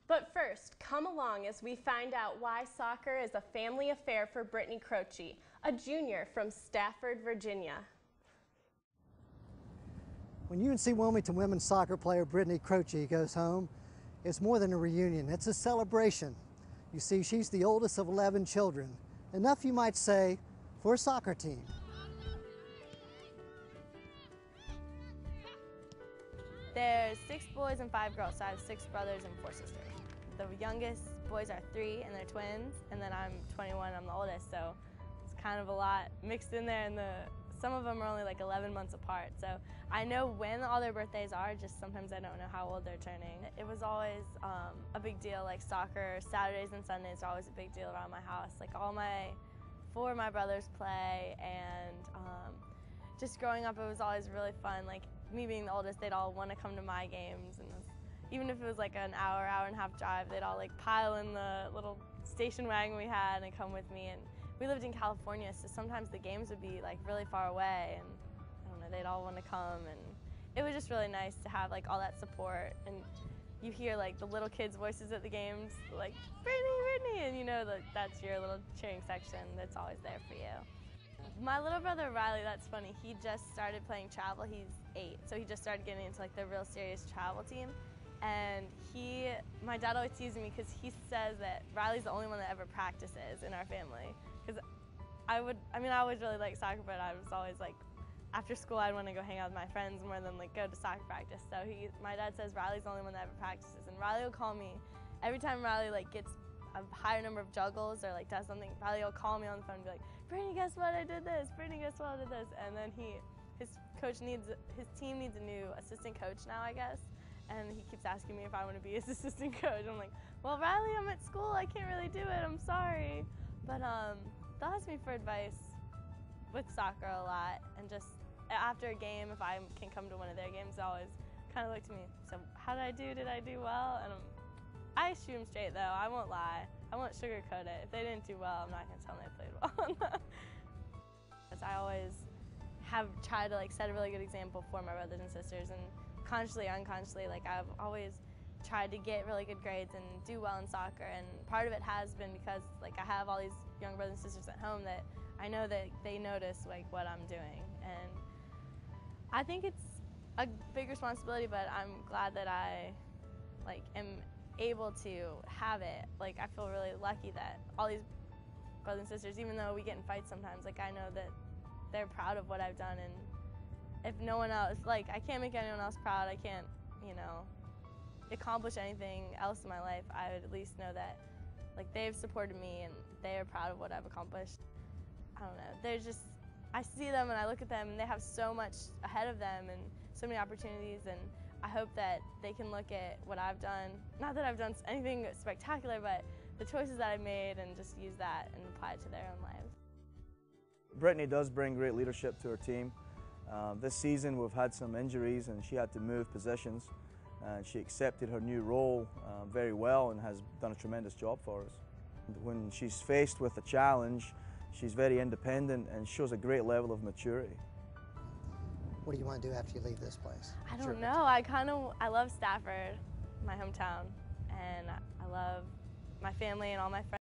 But first, come along as we find out why soccer is a family affair for Brittany Croce, a junior from Stafford, Virginia. When UNC Wilmington women's soccer player Brittany Croce goes home, it's more than a reunion, it's a celebration. You see, she's the oldest of 11 children, enough you might say for a soccer team. There's 6 boys and 5 girls, so I have 6 brothers and 4 sisters. The youngest boys are 3 and they're twins, and then I'm 21, I'm the oldest, so it's kind of a lot mixed in there, and some of them are only like 11 months apart, so I know when all their birthdays are, just sometimes I don't know how old they're turning. It was always a big deal, like soccer, Saturdays and Sundays are always a big deal around my house. Like 4 of my brothers play, and just growing up it was always really fun. Like me being the oldest, they'd all want to come to my games, and even if it was like an hour and a half drive, they'd all like pile in the little station wagon we had and come with me. And we lived in California, so sometimes the games would be like really far away, and I don't know, they'd all want to come, and it was just really nice to have like all that support. And you hear like the little kids' voices at the games, like Brittany, Brittany, and you know that that's your little cheering section that's always there for you. My little brother Riley, that's funny, he just started playing travel. He's 8, so he just started getting into like the real serious travel team. And my dad always teases me because he says that Riley's the only one that ever practices in our family. Because I always really liked soccer, but I was always like, after school I'd want to go hang out with my friends more than like go to soccer practice. So my dad says Riley's the only one that ever practices, and Riley will call me every time Riley like gets a higher number of juggles or like does something. Riley will call me on the phone and be like, Brittany, guess what, I did this. Brittany, guess what, I did this. And then his team needs a new assistant coach now, I guess. And he keeps asking me if I want to be his assistant coach. I'm like, well, Riley, I'm at school. I can't really do it. I'm sorry. But they'll ask me for advice with soccer a lot. And just after a game, if I can come to one of their games, they always kind of look to me. So how did I do? Did I do well? And I shoot them straight, though. I won't lie. I won't sugarcoat it. If they didn't do well, I'm not going to tell them they played well. I always have tried to like set a really good example for my brothers and sisters, and consciously or unconsciously, like I've always tried to get really good grades and do well in soccer, and part of it has been because like I have all these young brothers and sisters at home that I know that they notice like what I'm doing, and I think it's a big responsibility, but I'm glad that I like am able to have it. Like I feel really lucky that all these brothers and sisters, even though we get in fights sometimes, like I know that they're proud of what I've done, and if no one else, like I can't make anyone else proud, I can't, accomplish anything else in my life, I would at least know that like they've supported me and they are proud of what I've accomplished. I don't know, they're just, I see them and I look at them and they have so much ahead of them and so many opportunities, and I hope that they can look at what I've done, not that I've done anything spectacular, but the choices that I've made, and just use that and apply it to their own lives. Brittany does bring great leadership to her team. This season we've had some injuries and she had to move positions, and she accepted her new role very well and has done a tremendous job for us. When she's faced with a challenge, she's very independent and shows a great level of maturity. What do you want to do after you leave this place? I don't know. I love Stafford, my hometown, and I love my family and all my friends.